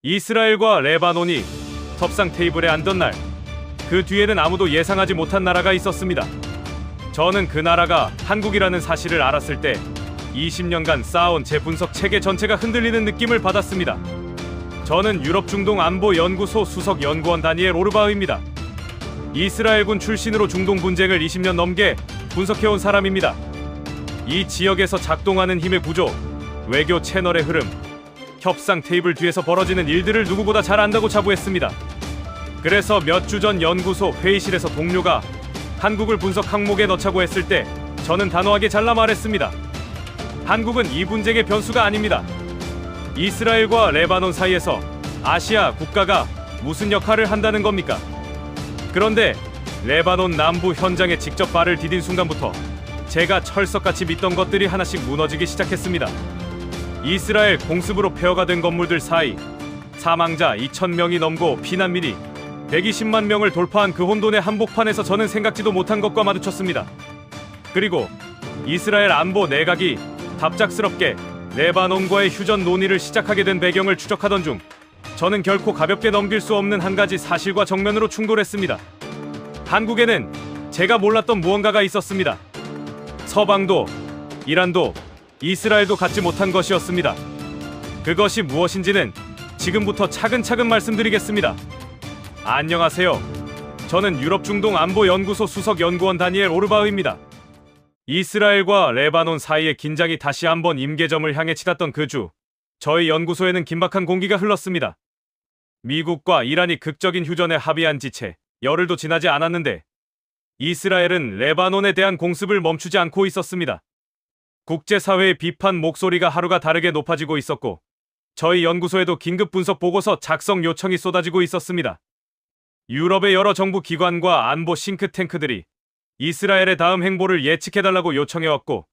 이스라엘과 레바논이 협상 테이블에 앉던 날, 그 뒤에는 아무도 예상하지 못한 나라가 있었습니다. 저는 그 나라가 한국이라는 사실을 알았을 때 20년간 쌓아온 제 분석 체계 전체가 흔들리는 느낌을 받았습니다. 저는 유럽 중동 안보 연구소 수석 연구원 다니엘 오르바흐입니다. 이스라엘군 출신으로 중동 분쟁을 20년 넘게 분석해온 사람입니다. 이 지역에서 작동하는 힘의 구조, 외교 채널의 흐름, 협상 테이블 뒤에서 벌어지는 일들을 누구보다 잘 안다고 자부했습니다. 그래서 몇 주 전 연구소 회의실에서 동료가 한국을 분석 항목에 넣자고 했을 때 저는 단호하게 잘라 말했습니다. 한국은 이 분쟁의 변수가 아닙니다. 이스라엘과 레바논 사이에서 아시아 국가가 무슨 역할을 한다는 겁니까? 그런데 레바논 남부 현장에 직접 발을 디딘 순간부터 제가 철석같이 믿던 것들이 하나씩 무너지기 시작했습니다. 이스라엘 공습으로 폐허가 된 건물들 사이, 사망자 2,000명이 넘고 피난민이 120만 명을 돌파한 그 혼돈의 한복판에서 저는 생각지도 못한 것과 마주쳤습니다. 그리고 이스라엘 안보 내각이 갑작스럽게 레바논과의 휴전 논의를 시작하게 된 배경을 추적하던 중 저는 결코 가볍게 넘길 수 없는 한 가지 사실과 정면으로 충돌했습니다. 한국에는 제가 몰랐던 무언가가 있었습니다. 서방도, 이란도, 이스라엘도 갖지 못한 것이었습니다. 그것이 무엇인지는 지금부터 차근차근 말씀드리겠습니다. 안녕하세요. 저는 유럽 중동 안보 연구소 수석 연구원 다니엘 오르바흐입니다. 이스라엘과 레바논 사이의 긴장이 다시 한번 임계점을 향해 치닫던 그 주, 저희 연구소에는 긴박한 공기가 흘렀습니다. 미국과 이란이 극적인 휴전에 합의한 지 채 열흘도 지나지 않았는데 이스라엘은 레바논에 대한 공습을 멈추지 않고 있었습니다. 국제사회의 비판 목소리가 하루가 다르게 높아지고 있었고 저희 연구소에도 긴급 분석 보고서 작성 요청이 쏟아지고 있었습니다. 유럽의 여러 정부 기관과 안보 싱크탱크들이 이스라엘의 다음 행보를 예측해달라고 요청해왔고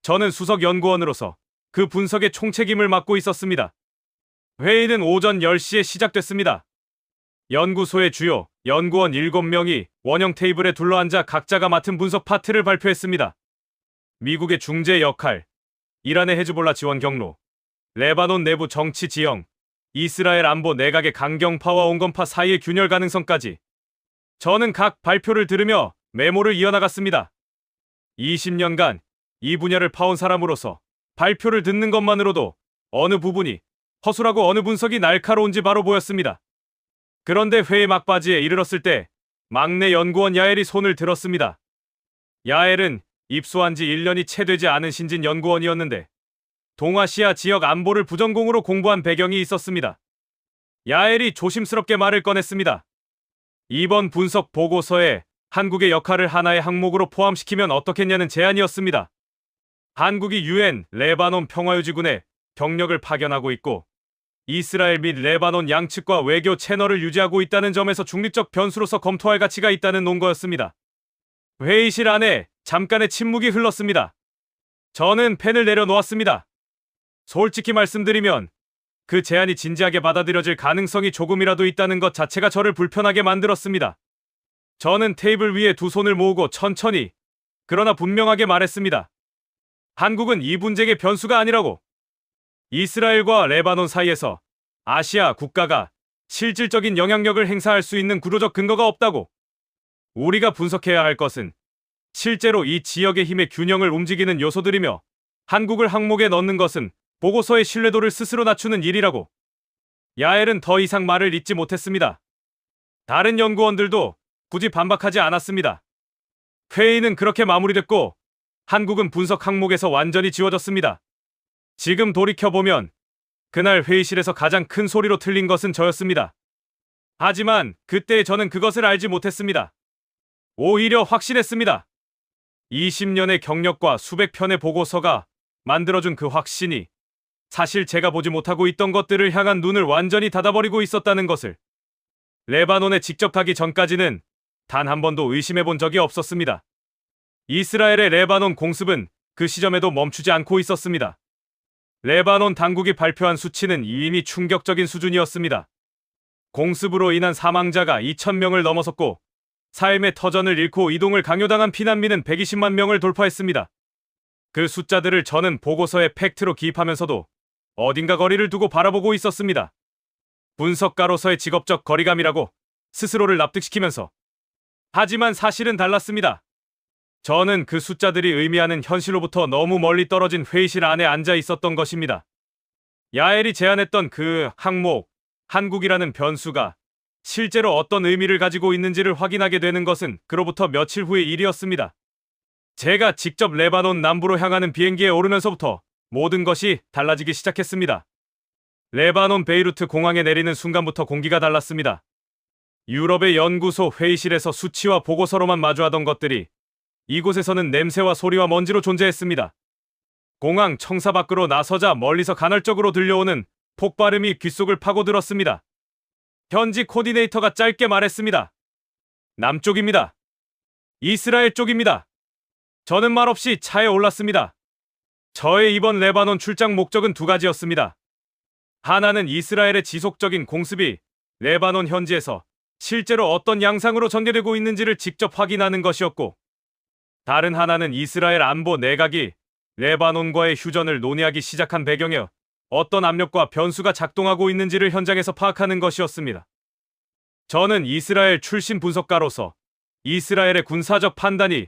저는 수석 연구원으로서 그 분석의 총책임을 맡고 있었습니다. 회의는 오전 10시에 시작됐습니다. 연구소의 주요 연구원 7명이 원형 테이블에 둘러앉아 각자가 맡은 분석 파트를 발표했습니다. 미국의 중재 역할, 이란의 헤즈볼라 지원 경로, 레바논 내부 정치 지형, 이스라엘 안보 내각의 강경파와 온건파 사이의 균열 가능성까지 저는 각 발표를 들으며 메모를 이어나갔습니다. 20년간 이 분야를 파온 사람으로서 발표를 듣는 것만으로도 어느 부분이 허술하고 어느 분석이 날카로운지 바로 보였습니다. 그런데 회의 막바지에 이르렀을 때 막내 연구원 야엘이 손을 들었습니다. 야엘은 입소한 지 1년이 채 되지 않은 신진 연구원이었는데 동아시아 지역 안보를 부전공으로 공부한 배경이 있었습니다. 야엘이 조심스럽게 말을 꺼냈습니다. 이번 분석 보고서에 한국의 역할을 하나의 항목으로 포함시키면 어떻겠냐는 제안이었습니다. 한국이 UN 레바논 평화유지군에 병력을 파견하고 있고 이스라엘 및 레바논 양측과 외교 채널을 유지하고 있다는 점에서 중립적 변수로서 검토할 가치가 있다는 논거였습니다. 회의실 안에 잠깐의 침묵이 흘렀습니다. 저는 펜을 내려놓았습니다. 솔직히 말씀드리면 그 제안이 진지하게 받아들여질 가능성이 조금이라도 있다는 것 자체가 저를 불편하게 만들었습니다. 저는 테이블 위에 두 손을 모으고 천천히, 그러나 분명하게 말했습니다. 한국은 이 분쟁의 변수가 아니라고. 이스라엘과 레바논 사이에서 아시아 국가가 실질적인 영향력을 행사할 수 있는 구조적 근거가 없다고. 우리가 분석해야 할 것은 실제로 이 지역의 힘의 균형을 움직이는 요소들이며 한국을 항목에 넣는 것은 보고서의 신뢰도를 스스로 낮추는 일이라고. 야엘은 더 이상 말을 잇지 못했습니다. 다른 연구원들도 굳이 반박하지 않았습니다. 회의는 그렇게 마무리됐고 한국은 분석 항목에서 완전히 지워졌습니다. 지금 돌이켜보면 그날 회의실에서 가장 큰 소리로 틀린 것은 저였습니다. 하지만 그때 저는 그것을 알지 못했습니다. 오히려 확신했습니다. 20년의 경력과 수백 편의 보고서가 만들어준 그 확신이 사실 제가 보지 못하고 있던 것들을 향한 눈을 완전히 닫아버리고 있었다는 것을. 레바논에 직접 가기 전까지는 단 한 번도 의심해본 적이 없었습니다. 이스라엘의 레바논 공습은 그 시점에도 멈추지 않고 있었습니다. 레바논 당국이 발표한 수치는 이미 충격적인 수준이었습니다. 공습으로 인한 사망자가 2,000명을 넘어섰고 삶의 터전을 잃고 이동을 강요당한 피난민은 120만 명을 돌파했습니다. 그 숫자들을 저는 보고서에 팩트로 기입하면서도 어딘가 거리를 두고 바라보고 있었습니다. 분석가로서의 직업적 거리감이라고 스스로를 납득시키면서. 하지만 사실은 달랐습니다. 저는 그 숫자들이 의미하는 현실로부터 너무 멀리 떨어진 회의실 안에 앉아 있었던 것입니다. 야엘이 제안했던 그 항목, 한국이라는 변수가 실제로 어떤 의미를 가지고 있는지를 확인하게 되는 것은 그로부터 며칠 후의 일이었습니다. 제가 직접 레바논 남부로 향하는 비행기에 오르면서부터 모든 것이 달라지기 시작했습니다. 레바논 베이루트 공항에 내리는 순간부터 공기가 달랐습니다. 유럽의 연구소 회의실에서 수치와 보고서로만 마주하던 것들이 이곳에서는 냄새와 소리와 먼지로 존재했습니다. 공항 청사 밖으로 나서자 멀리서 간헐적으로 들려오는 폭발음이 귓속을 파고들었습니다. 현지 코디네이터가 짧게 말했습니다. 남쪽입니다. 이스라엘 쪽입니다. 저는 말없이 차에 올랐습니다. 저의 이번 레바논 출장 목적은 두 가지였습니다. 하나는 이스라엘의 지속적인 공습이 레바논 현지에서 실제로 어떤 양상으로 전개되고 있는지를 직접 확인하는 것이었고, 다른 하나는 이스라엘 안보 내각이 레바논과의 휴전을 논의하기 시작한 배경에 어떤 압력과 변수가 작동하고 있는지를 현장에서 파악하는 것이었습니다. 저는 이스라엘 출신 분석가로서 이스라엘의 군사적 판단이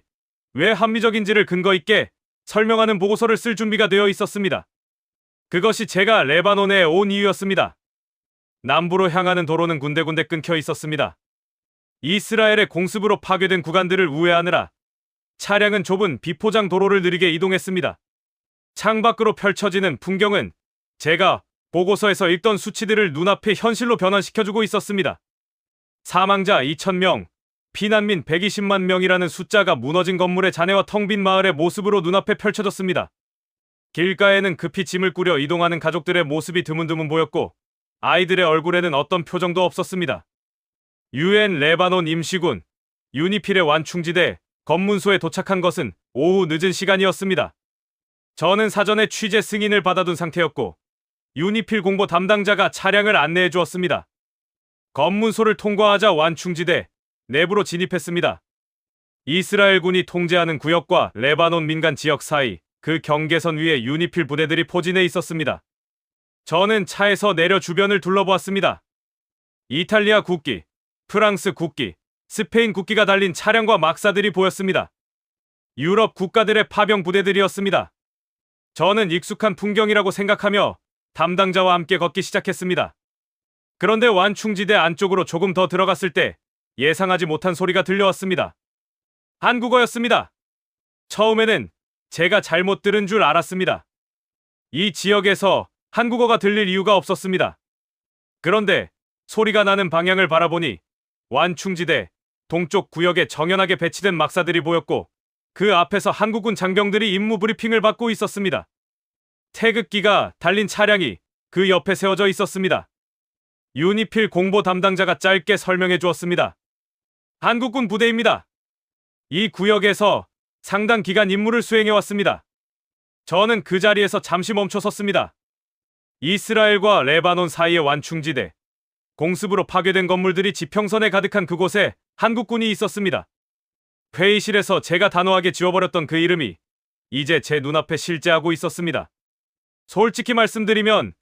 왜 합리적인지를 근거 있게 설명하는 보고서를 쓸 준비가 되어 있었습니다. 그것이 제가 레바논에 온 이유였습니다. 남부로 향하는 도로는 군데군데 끊겨 있었습니다. 이스라엘의 공습으로 파괴된 구간들을 우회하느라 차량은 좁은 비포장 도로를 느리게 이동했습니다. 창밖으로 펼쳐지는 풍경은 제가 보고서에서 읽던 수치들을 눈앞에 현실로 변환시켜주고 있었습니다. 사망자 2,000명, 피난민 120만 명이라는 숫자가 무너진 건물의 잔해와 텅 빈 마을의 모습으로 눈앞에 펼쳐졌습니다. 길가에는 급히 짐을 꾸려 이동하는 가족들의 모습이 드문드문 보였고, 아이들의 얼굴에는 어떤 표정도 없었습니다. 유엔 레바논 임시군 유니필의 완충지대 검문소에 도착한 것은 오후 늦은 시간이었습니다. 저는 사전에 취재 승인을 받아둔 상태였고, 유니필 공보 담당자가 차량을 안내해 주었습니다. 검문소를 통과하자 완충지대 내부로 진입했습니다. 이스라엘군이 통제하는 구역과 레바논 민간 지역 사이 그 경계선 위에 유니필 부대들이 포진해 있었습니다. 저는 차에서 내려 주변을 둘러보았습니다. 이탈리아 국기, 프랑스 국기, 스페인 국기가 달린 차량과 막사들이 보였습니다. 유럽 국가들의 파병 부대들이었습니다. 저는 익숙한 풍경이라고 생각하며 담당자와 함께 걷기 시작했습니다. 그런데 완충지대 안쪽으로 조금 더 들어갔을 때 예상하지 못한 소리가 들려왔습니다. 한국어였습니다. 처음에는 제가 잘못 들은 줄 알았습니다. 이 지역에서 한국어가 들릴 이유가 없었습니다. 그런데 소리가 나는 방향을 바라보니 완충지대 동쪽 구역에 정연하게 배치된 막사들이 보였고, 그 앞에서 한국군 장병들이 임무 브리핑을 받고 있었습니다. 태극기가 달린 차량이 그 옆에 세워져 있었습니다. 유니필 공보 담당자가 짧게 설명해 주었습니다. 한국군 부대입니다. 이 구역에서 상당 기간 임무를 수행해 왔습니다. 저는 그 자리에서 잠시 멈춰 섰습니다. 이스라엘과 레바논 사이의 완충지대, 공습으로 파괴된 건물들이 지평선에 가득한 그곳에 한국군이 있었습니다. 회의실에서 제가 단호하게 지워버렸던 그 이름이 이제 제 눈앞에 실제하고 있었습니다. 솔직히 말씀드리면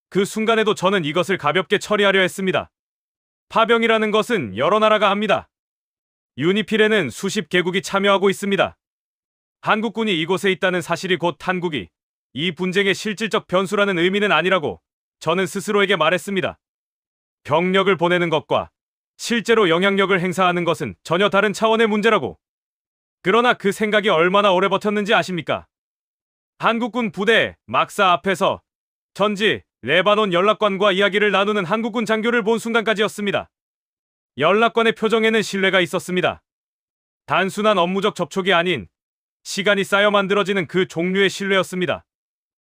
그 순간에도 저는 이것을 가볍게 처리하려 했습니다. 파병이라는 것은 여러 나라가 합니다. 유니필에는 수십 개국이 참여하고 있습니다. 한국군이 이곳에 있다는 사실이 곧 한국이 이 분쟁의 실질적 변수라는 의미는 아니라고 저는 스스로에게 말했습니다. 병력을 보내는 것과 실제로 영향력을 행사하는 것은 전혀 다른 차원의 문제라고. 그러나 그 생각이 얼마나 오래 버텼는지 아십니까? 한국군 부대 막사 앞에서 전지 레바논 연락관과 이야기를 나누는 한국군 장교를 본 순간까지였습니다. 연락관의 표정에는 신뢰가 있었습니다. 단순한 업무적 접촉이 아닌 시간이 쌓여 만들어지는 그 종류의 신뢰였습니다.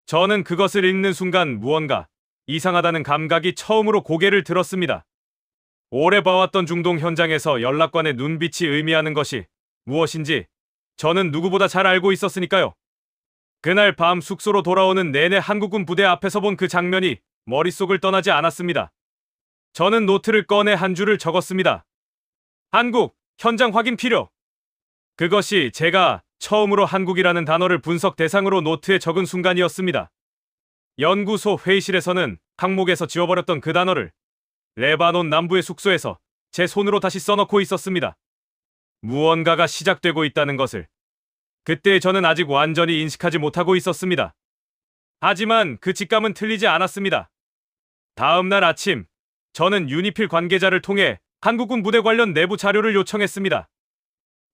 저는 그것을 읽는 순간 무언가 이상하다는 감각이 처음으로 고개를 들었습니다. 오래 봐왔던 중동 현장에서 연락관의 눈빛이 의미하는 것이 무엇인지 저는 누구보다 잘 알고 있었으니까요. 그날 밤 숙소로 돌아오는 내내 한국군 부대 앞에서 본 그 장면이 머릿속을 떠나지 않았습니다. 저는 노트를 꺼내 한 줄을 적었습니다. 한국, 현장 확인 필요. 그것이 제가 처음으로 한국이라는 단어를 분석 대상으로 노트에 적은 순간이었습니다. 연구소 회의실에서는 항목에서 지워버렸던 그 단어를 레바논 남부의 숙소에서 제 손으로 다시 써넣고 있었습니다. 무언가가 시작되고 있다는 것을 그때 저는 아직 완전히 인식하지 못하고 있었습니다. 하지만 그 직감은 틀리지 않았습니다. 다음 날 아침, 저는 유니필 관계자를 통해 한국군 부대 관련 내부 자료를 요청했습니다.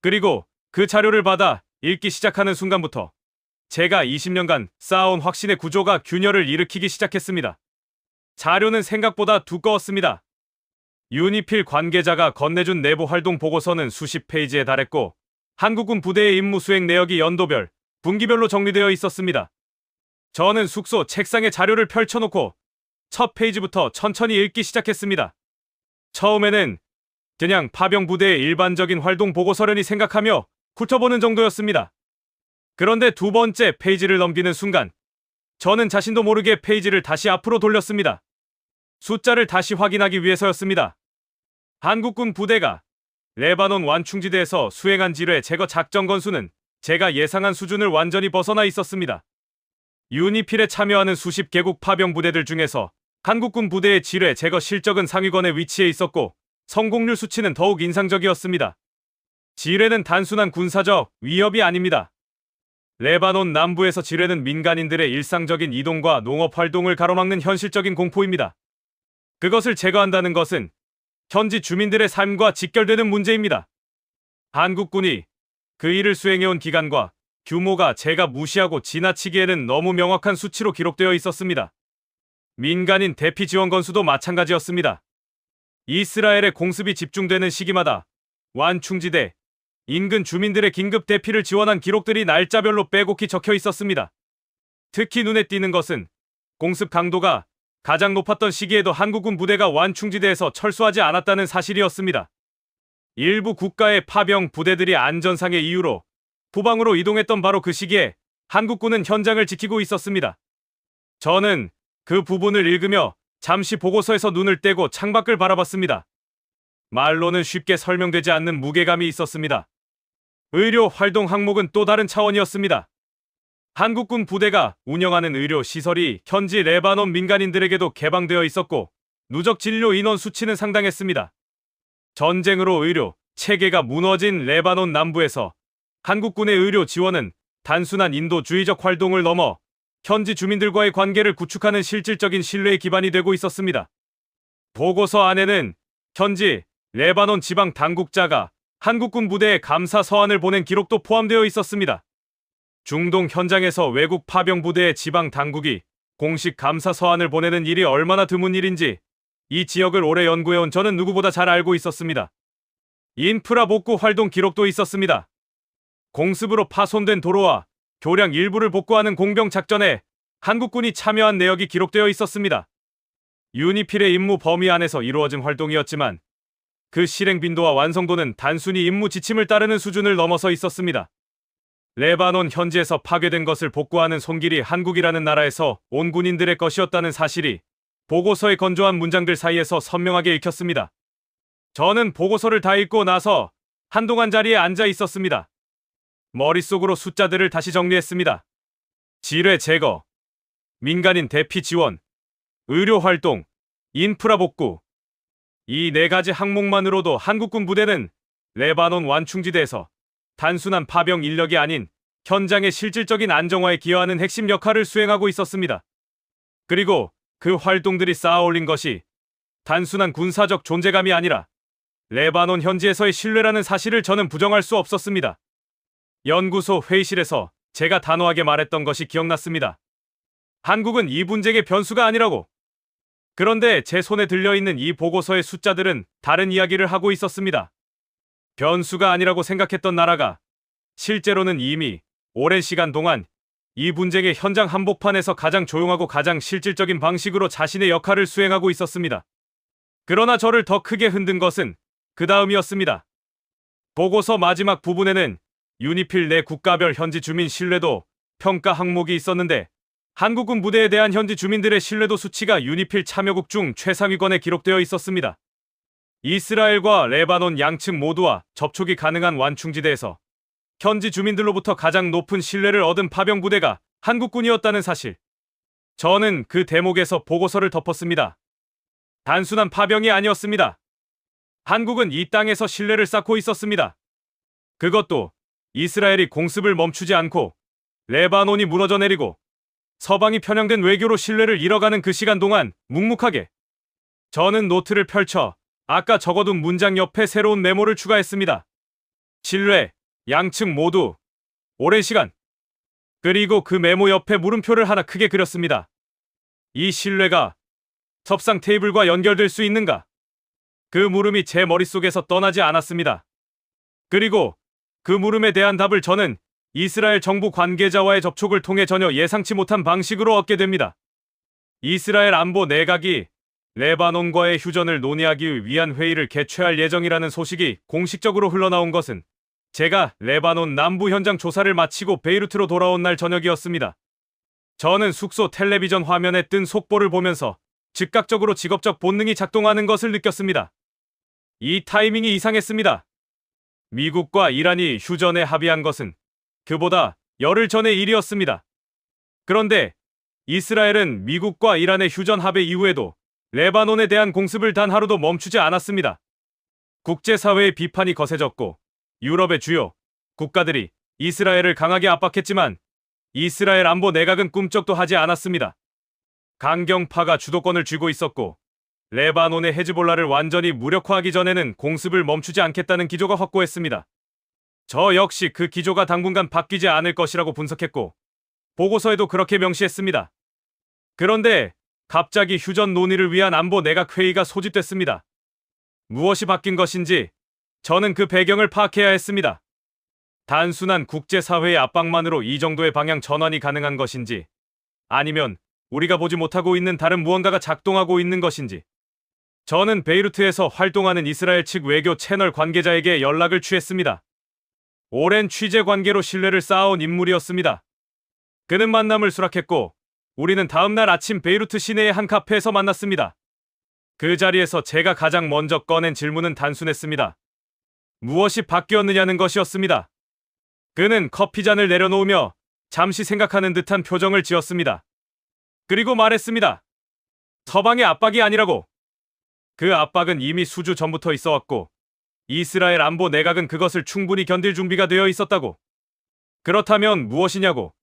그리고 그 자료를 받아 읽기 시작하는 순간부터 제가 20년간 쌓아온 확신의 구조가 균열을 일으키기 시작했습니다. 자료는 생각보다 두꺼웠습니다. 유니필 관계자가 건네준 내부 활동 보고서는 수십 페이지에 달했고 한국군 부대의 임무 수행 내역이 연도별, 분기별로 정리되어 있었습니다. 저는 숙소 책상에 자료를 펼쳐놓고 첫 페이지부터 천천히 읽기 시작했습니다. 처음에는 그냥 파병 부대의 일반적인 활동 보고서려니 생각하며 훑어보는 정도였습니다. 그런데 두 번째 페이지를 넘기는 순간 저는 자신도 모르게 페이지를 다시 앞으로 돌렸습니다. 숫자를 다시 확인하기 위해서였습니다. 한국군 부대가 레바논 완충지대에서 수행한 지뢰 제거 작전 건수는 제가 예상한 수준을 완전히 벗어나 있었습니다. 유니필에 참여하는 수십 개국 파병 부대들 중에서 한국군 부대의 지뢰 제거 실적은 상위권에 위치해 있었고 성공률 수치는 더욱 인상적이었습니다. 지뢰는 단순한 군사적 위협이 아닙니다. 레바논 남부에서 지뢰는 민간인들의 일상적인 이동과 농업 활동을 가로막는 현실적인 공포입니다. 그것을 제거한다는 것은 현지 주민들의 삶과 직결되는 문제입니다. 한국군이 그 일을 수행해온 기간과 규모가 제가 무시하고 지나치기에는 너무 명확한 수치로 기록되어 있었습니다. 민간인 대피 지원 건수도 마찬가지였습니다. 이스라엘의 공습이 집중되는 시기마다 완충지대, 인근 주민들의 긴급 대피를 지원한 기록들이 날짜별로 빼곡히 적혀 있었습니다. 특히 눈에 띄는 것은 공습 강도가 가장 높았던 시기에도 한국군 부대가 완충지대에서 철수하지 않았다는 사실이었습니다. 일부 국가의 파병 부대들이 안전상의 이유로 후방으로 이동했던 바로 그 시기에 한국군은 현장을 지키고 있었습니다. 저는 그 부분을 읽으며 잠시 보고서에서 눈을 떼고 창밖을 바라봤습니다. 말로는 쉽게 설명되지 않는 무게감이 있었습니다. 의료 활동 항목은 또 다른 차원이었습니다. 한국군 부대가 운영하는 의료 시설이 현지 레바논 민간인들에게도 개방되어 있었고 누적 진료 인원 수치는 상당했습니다. 전쟁으로 의료 체계가 무너진 레바논 남부에서 한국군의 의료 지원은 단순한 인도주의적 활동을 넘어 현지 주민들과의 관계를 구축하는 실질적인 신뢰의 기반이 되고 있었습니다. 보고서 안에는 현지 레바논 지방 당국자가 한국군 부대에 감사 서한을 보낸 기록도 포함되어 있었습니다. 중동 현장에서 외국 파병 부대의 지방 당국이 공식 감사 서한을 보내는 일이 얼마나 드문 일인지 이 지역을 오래 연구해온 저는 누구보다 잘 알고 있었습니다. 인프라 복구 활동 기록도 있었습니다. 공습으로 파손된 도로와 교량 일부를 복구하는 공병 작전에 한국군이 참여한 내역이 기록되어 있었습니다. 유니필의 임무 범위 안에서 이루어진 활동이었지만 그 실행 빈도와 완성도는 단순히 임무 지침을 따르는 수준을 넘어서 있었습니다. 레바논 현지에서 파괴된 것을 복구하는 손길이 한국이라는 나라에서 온 군인들의 것이었다는 사실이 보고서의 건조한 문장들 사이에서 선명하게 읽혔습니다. 저는 보고서를 다 읽고 나서 한동안 자리에 앉아 있었습니다. 머릿속으로 숫자들을 다시 정리했습니다. 지뢰 제거, 민간인 대피 지원, 의료 활동, 인프라 복구. 이 네 가지 항목만으로도 한국군 부대는 레바논 완충지대에서 단순한 파병 인력이 아닌 현장의 실질적인 안정화에 기여하는 핵심 역할을 수행하고 있었습니다. 그리고 그 활동들이 쌓아올린 것이 단순한 군사적 존재감이 아니라 레바논 현지에서의 신뢰라는 사실을 저는 부정할 수 없었습니다. 연구소 회의실에서 제가 단호하게 말했던 것이 기억났습니다. 한국은 이 분쟁의 변수가 아니라고. 그런데 제 손에 들려있는 이 보고서의 숫자들은 다른 이야기를 하고 있었습니다. 변수가 아니라고 생각했던 나라가 실제로는 이미 오랜 시간 동안 이 분쟁의 현장 한복판에서 가장 조용하고 가장 실질적인 방식으로 자신의 역할을 수행하고 있었습니다. 그러나 저를 더 크게 흔든 것은 그 다음이었습니다. 보고서 마지막 부분에는 유니필 내 국가별 현지 주민 신뢰도 평가 항목이 있었는데 한국군 부대에 대한 현지 주민들의 신뢰도 수치가 유니필 참여국 중 최상위권에 기록되어 있었습니다. 이스라엘과 레바논 양측 모두와 접촉이 가능한 완충지대에서 현지 주민들로부터 가장 높은 신뢰를 얻은 파병 부대가 한국군이었다는 사실. 저는 그 대목에서 보고서를 덮었습니다. 단순한 파병이 아니었습니다. 한국은 이 땅에서 신뢰를 쌓고 있었습니다. 그것도 이스라엘이 공습을 멈추지 않고 레바논이 무너져 내리고 서방이 편향된 외교로 신뢰를 잃어가는 그 시간 동안 묵묵하게 저는 노트를 펼쳐 아까 적어둔 문장 옆에 새로운 메모를 추가했습니다. 신뢰, 양측 모두, 오랜 시간. 그리고 그 메모 옆에 물음표를 하나 크게 그렸습니다. 이 신뢰가 협상 테이블과 연결될 수 있는가? 그 물음이 제 머릿속에서 떠나지 않았습니다. 그리고 그 물음에 대한 답을 저는 이스라엘 정부 관계자와의 접촉을 통해 전혀 예상치 못한 방식으로 얻게 됩니다. 이스라엘 안보 내각이 레바논과의 휴전을 논의하기 위한 회의를 개최할 예정이라는 소식이 공식적으로 흘러나온 것은 제가 레바논 남부 현장 조사를 마치고 베이루트로 돌아온 날 저녁이었습니다. 저는 숙소 텔레비전 화면에 뜬 속보를 보면서 즉각적으로 직업적 본능이 작동하는 것을 느꼈습니다. 이 타이밍이 이상했습니다. 미국과 이란이 휴전에 합의한 것은 그보다 열흘 전의 일이었습니다. 그런데 이스라엘은 미국과 이란의 휴전 합의 이후에도 레바논에 대한 공습을 단 하루도 멈추지 않았습니다. 국제사회의 비판이 거세졌고 유럽의 주요 국가들이 이스라엘을 강하게 압박했지만 이스라엘 안보 내각은 꿈쩍도 하지 않았습니다. 강경파가 주도권을 쥐고 있었고 레바논의 헤즈볼라를 완전히 무력화하기 전에는 공습을 멈추지 않겠다는 기조가 확고했습니다. 저 역시 그 기조가 당분간 바뀌지 않을 것이라고 분석했고 보고서에도 그렇게 명시했습니다. 그런데 갑자기 휴전 논의를 위한 안보 내각 회의가 소집됐습니다. 무엇이 바뀐 것인지 저는 그 배경을 파악해야 했습니다. 단순한 국제사회의 압박만으로 이 정도의 방향 전환이 가능한 것인지 아니면 우리가 보지 못하고 있는 다른 무언가가 작동하고 있는 것인지 저는 베이루트에서 활동하는 이스라엘 측 외교 채널 관계자에게 연락을 취했습니다. 오랜 취재 관계로 신뢰를 쌓아온 인물이었습니다. 그는 만남을 수락했고 우리는 다음날 아침 베이루트 시내의 한 카페에서 만났습니다. 그 자리에서 제가 가장 먼저 꺼낸 질문은 단순했습니다. 무엇이 바뀌었느냐는 것이었습니다. 그는 커피잔을 내려놓으며 잠시 생각하는 듯한 표정을 지었습니다. 그리고 말했습니다. 서방의 압박이 아니라고. 그 압박은 이미 수주 전부터 있어왔고 이스라엘 안보 내각은 그것을 충분히 견딜 준비가 되어 있었다고. 그렇다면 무엇이냐고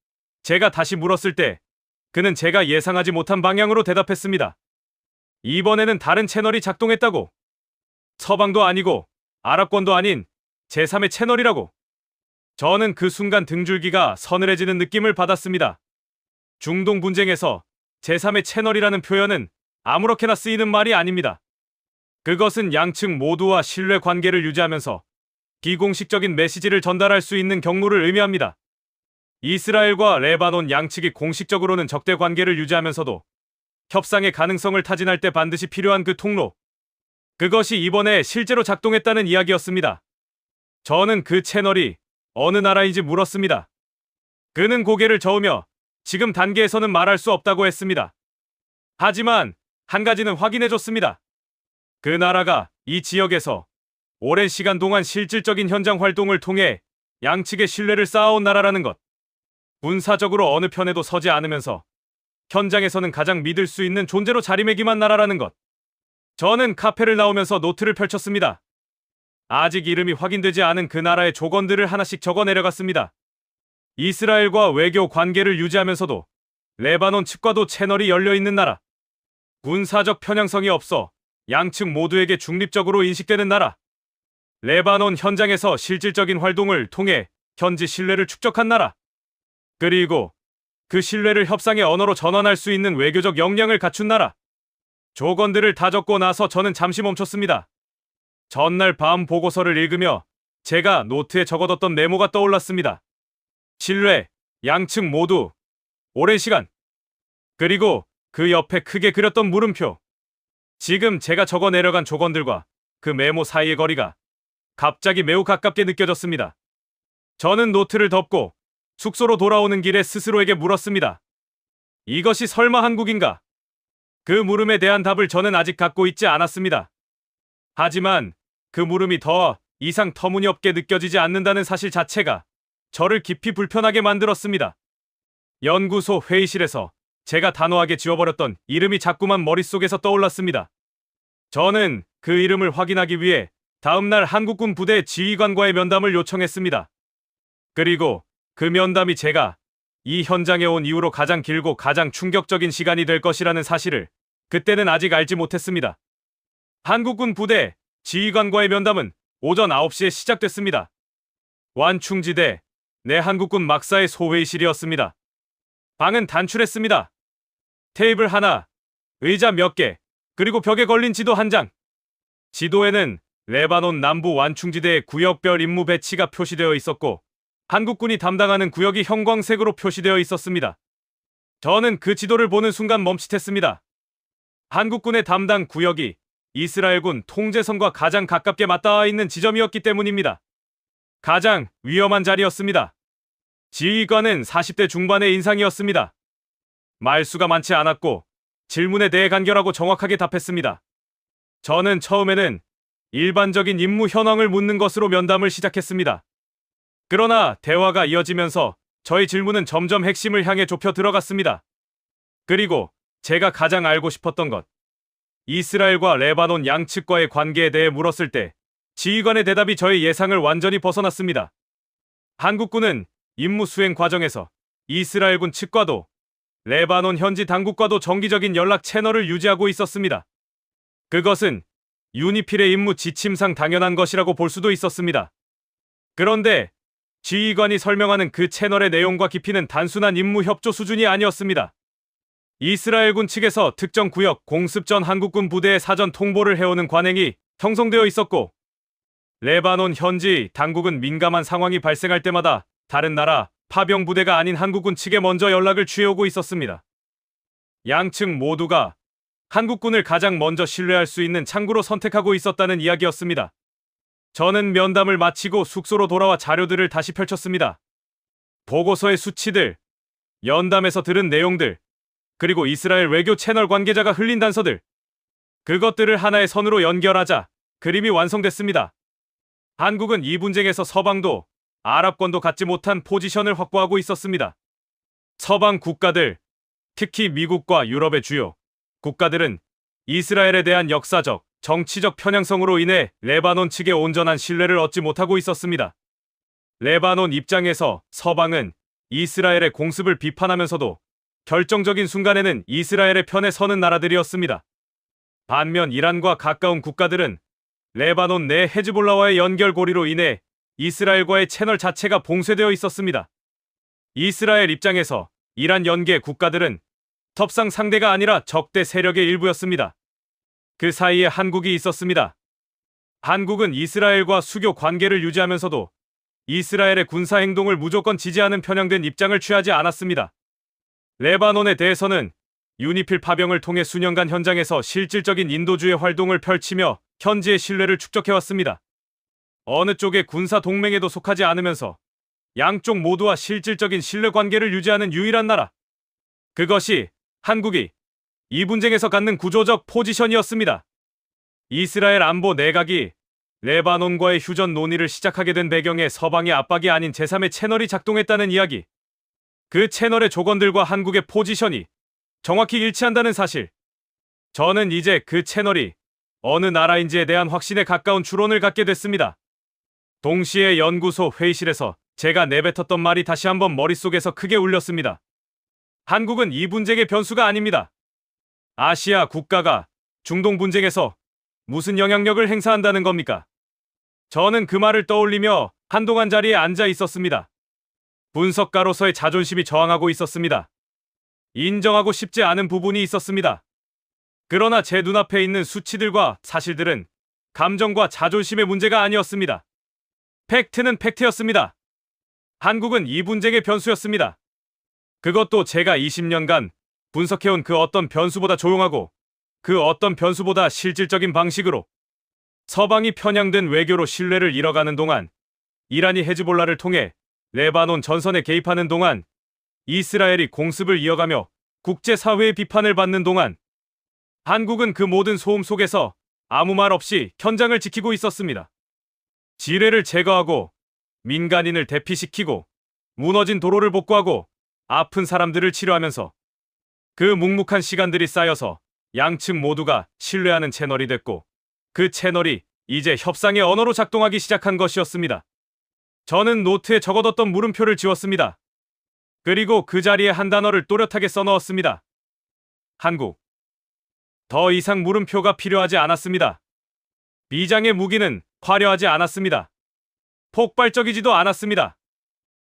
제가 다시 물었을 때 그는 제가 예상하지 못한 방향으로 대답했습니다. 이번에는 다른 채널이 작동했다고. 서방도 아니고 아랍권도 아닌 제3의 채널이라고. 저는 그 순간 등줄기가 서늘해지는 느낌을 받았습니다. 중동 분쟁에서 제3의 채널이라는 표현은 아무렇게나 쓰이는 말이 아닙니다. 그것은 양측 모두와 신뢰 관계를 유지하면서 비공식적인 메시지를 전달할 수 있는 경로를 의미합니다. 이스라엘과 레바논 양측이 공식적으로는 적대 관계를 유지하면서도 협상의 가능성을 타진할 때 반드시 필요한 그 통로. 그것이 이번에 실제로 작동했다는 이야기였습니다. 저는 그 채널이 어느 나라인지 물었습니다. 그는 고개를 저으며 지금 단계에서는 말할 수 없다고 했습니다. 하지만 한 가지는 확인해줬습니다. 그 나라가 이 지역에서 오랜 시간 동안 실질적인 현장 활동을 통해 양측의 신뢰를 쌓아온 나라라는 것. 군사적으로 어느 편에도 서지 않으면서 현장에서는 가장 믿을 수 있는 존재로 자리매김한 나라라는 것. 저는 카페를 나오면서 노트를 펼쳤습니다. 아직 이름이 확인되지 않은 그 나라의 조건들을 하나씩 적어 내려갔습니다. 이스라엘과 외교 관계를 유지하면서도 레바논 측과도 채널이 열려있는 나라. 군사적 편향성이 없어 양측 모두에게 중립적으로 인식되는 나라. 레바논 현장에서 실질적인 활동을 통해 현지 신뢰를 축적한 나라. 그리고 그 신뢰를 협상의 언어로 전환할 수 있는 외교적 역량을 갖춘 나라. 조건들을 다 적고 나서 저는 잠시 멈췄습니다. 전날 밤 보고서를 읽으며 제가 노트에 적어뒀던 메모가 떠올랐습니다. 신뢰, 양측 모두, 오랜 시간. 그리고 그 옆에 크게 그렸던 물음표. 지금 제가 적어 내려간 조건들과 그 메모 사이의 거리가 갑자기 매우 가깝게 느껴졌습니다. 저는 노트를 덮고 숙소로 돌아오는 길에 스스로에게 물었습니다. 이것이 설마 한국인가? 그 물음에 대한 답을 저는 아직 갖고 있지 않았습니다. 하지만 그 물음이 더 이상 터무니없게 느껴지지 않는다는 사실 자체가 저를 깊이 불편하게 만들었습니다. 연구소 회의실에서 제가 단호하게 지워버렸던 이름이 자꾸만 머릿속에서 떠올랐습니다. 저는 그 이름을 확인하기 위해 다음날 한국군 부대 지휘관과의 면담을 요청했습니다. 그리고 그 면담이 제가 이 현장에 온 이후로 가장 길고 가장 충격적인 시간이 될 것이라는 사실을 그때는 아직 알지 못했습니다. 한국군 부대 지휘관과의 면담은 오전 9시에 시작됐습니다. 완충지대 내 한국군 막사의 소회의실이었습니다. 방은 단출했습니다. 테이블 하나, 의자 몇 개, 그리고 벽에 걸린 지도 한 장. 지도에는 레바논 남부 완충지대의 구역별 임무 배치가 표시되어 있었고 한국군이 담당하는 구역이 형광색으로 표시되어 있었습니다. 저는 그 지도를 보는 순간 멈칫했습니다. 한국군의 담당 구역이 이스라엘군 통제선과 가장 가깝게 맞닿아 있는 지점이었기 때문입니다. 가장 위험한 자리였습니다. 지휘관은 40대 중반의 인상이었습니다. 말수가 많지 않았고 질문에 대해 간결하고 정확하게 답했습니다. 저는 처음에는 일반적인 임무 현황을 묻는 것으로 면담을 시작했습니다. 그러나 대화가 이어지면서 저희 질문은 점점 핵심을 향해 좁혀 들어갔습니다. 그리고 제가 가장 알고 싶었던 것, 이스라엘과 레바논 양측과의 관계에 대해 물었을 때 지휘관의 대답이 저의 예상을 완전히 벗어났습니다. 한국군은 임무 수행 과정에서 이스라엘군 측과도 레바논 현지 당국과도 정기적인 연락 채널을 유지하고 있었습니다. 그것은 유니필의 임무 지침상 당연한 것이라고 볼 수도 있었습니다. 그런데 지휘관이 설명하는 그 채널의 내용과 깊이는 단순한 임무 협조 수준이 아니었습니다. 이스라엘군 측에서 특정 구역 공습 전 한국군 부대에 사전 통보를 해오는 관행이 형성되어 있었고 레바논 현지 당국은 민감한 상황이 발생할 때마다 다른 나라 파병 부대가 아닌 한국군 측에 먼저 연락을 취해오고 있었습니다. 양측 모두가 한국군을 가장 먼저 신뢰할 수 있는 창구로 선택하고 있었다는 이야기였습니다. 저는 면담을 마치고 숙소로 돌아와 자료들을 다시 펼쳤습니다. 보고서의 수치들, 연담에서 들은 내용들, 그리고 이스라엘 외교 채널 관계자가 흘린 단서들. 그것들을 하나의 선으로 연결하자 그림이 완성됐습니다. 한국은 이 분쟁에서 서방도 아랍권도 갖지 못한 포지션을 확보하고 있었습니다. 서방 국가들, 특히 미국과 유럽의 주요 국가들은 이스라엘에 대한 역사적, 정치적 편향성으로 인해 레바논 측의 온전한 신뢰를 얻지 못하고 있었습니다. 레바논 입장에서 서방은 이스라엘의 공습을 비판하면서도 결정적인 순간에는 이스라엘의 편에 서는 나라들이었습니다. 반면 이란과 가까운 국가들은 레바논 내 헤즈볼라와의 연결고리로 인해 이스라엘과의 채널 자체가 봉쇄되어 있었습니다. 이스라엘 입장에서 이란 연계 국가들은 협상 상대가 아니라 적대 세력의 일부였습니다. 그 사이에 한국이 있었습니다. 한국은 이스라엘과 수교 관계를 유지하면서도 이스라엘의 군사 행동을 무조건 지지하는 편향된 입장을 취하지 않았습니다. 레바논에 대해서는 유니필 파병을 통해 수년간 현장에서 실질적인 인도주의 활동을 펼치며 현지의 신뢰를 축적해왔습니다. 어느 쪽의 군사 동맹에도 속하지 않으면서 양쪽 모두와 실질적인 신뢰 관계를 유지하는 유일한 나라. 그것이 한국이 이 분쟁에서 갖는 구조적 포지션이었습니다. 이스라엘 안보 내각이 레바논과의 휴전 논의를 시작하게 된 배경에 서방의 압박이 아닌 제3의 채널이 작동했다는 이야기. 그 채널의 조건들과 한국의 포지션이 정확히 일치한다는 사실. 저는 이제 그 채널이 어느 나라인지에 대한 확신에 가까운 추론을 갖게 됐습니다. 동시에 연구소 회의실에서 제가 내뱉었던 말이 다시 한번 머릿속에서 크게 울렸습니다. 한국은 이 분쟁의 변수가 아닙니다. 아시아 국가가 중동 분쟁에서 무슨 영향력을 행사한다는 겁니까? 저는 그 말을 떠올리며 한동안 자리에 앉아 있었습니다. 분석가로서의 자존심이 저항하고 있었습니다. 인정하고 싶지 않은 부분이 있었습니다. 그러나 제 눈앞에 있는 수치들과 사실들은 감정과 자존심의 문제가 아니었습니다. 팩트는 팩트였습니다. 한국은 이 분쟁의 변수였습니다. 그것도 제가 20년간 분석해온 그 어떤 변수보다 조용하고 그 어떤 변수보다 실질적인 방식으로 서방이 편향된 외교로 신뢰를 잃어가는 동안, 이란이 헤즈볼라를 통해 레바논 전선에 개입하는 동안, 이스라엘이 공습을 이어가며 국제사회의 비판을 받는 동안 한국은 그 모든 소음 속에서 아무 말 없이 현장을 지키고 있었습니다. 지뢰를 제거하고 민간인을 대피시키고 무너진 도로를 복구하고 아픈 사람들을 치료하면서 그 묵묵한 시간들이 쌓여서 양측 모두가 신뢰하는 채널이 됐고 그 채널이 이제 협상의 언어로 작동하기 시작한 것이었습니다. 저는 노트에 적어뒀던 물음표를 지웠습니다. 그리고 그 자리에 한 단어를 또렷하게 써넣었습니다. 한국. 더 이상 물음표가 필요하지 않았습니다. 비장의 무기는 화려하지 않았습니다. 폭발적이지도 않았습니다.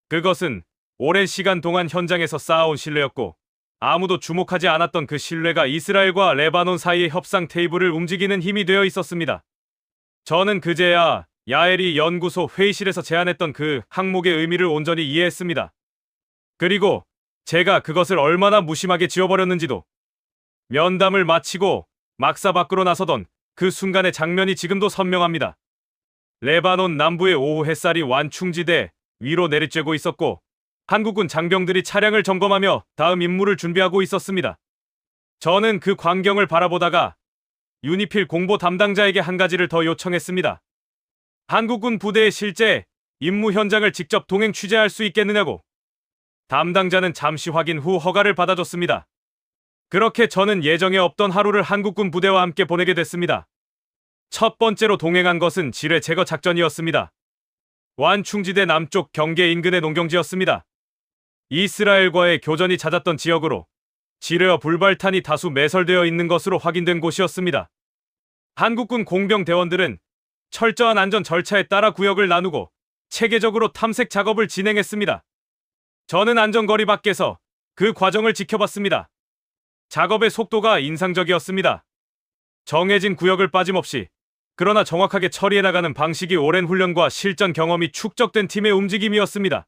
그것은 오랜 시간 동안 현장에서 쌓아온 신뢰였고 아무도 주목하지 않았던 그 신뢰가 이스라엘과 레바논 사이의 협상 테이블을 움직이는 힘이 되어 있었습니다. 저는 그제야 야엘이 연구소 회의실에서 제안했던 그 항목의 의미를 온전히 이해했습니다. 그리고 제가 그것을 얼마나 무심하게 지워버렸는지도. 면담을 마치고 막사 밖으로 나서던 그 순간의 장면이 지금도 선명합니다. 레바논 남부의 오후 햇살이 완충지대 위로 내리쬐고 있었고 한국군 장병들이 차량을 점검하며 다음 임무를 준비하고 있었습니다. 저는 그 광경을 바라보다가 유니필 공보 담당자에게 한 가지를 더 요청했습니다. 한국군 부대의 실제 임무 현장을 직접 동행 취재할 수 있겠느냐고. 담당자는 잠시 확인 후 허가를 받아줬습니다. 그렇게 저는 예정에 없던 하루를 한국군 부대와 함께 보내게 됐습니다. 첫 번째로 동행한 것은 지뢰 제거 작전이었습니다. 완충지대 남쪽 경계 인근의 농경지였습니다. 이스라엘과의 교전이 잦았던 지역으로 지뢰와 불발탄이 다수 매설되어 있는 것으로 확인된 곳이었습니다. 한국군 공병 대원들은 철저한 안전 절차에 따라 구역을 나누고 체계적으로 탐색 작업을 진행했습니다. 저는 안전거리 밖에서 그 과정을 지켜봤습니다. 작업의 속도가 인상적이었습니다. 정해진 구역을 빠짐없이 그러나 정확하게 처리해나가는 방식이 오랜 훈련과 실전 경험이 축적된 팀의 움직임이었습니다.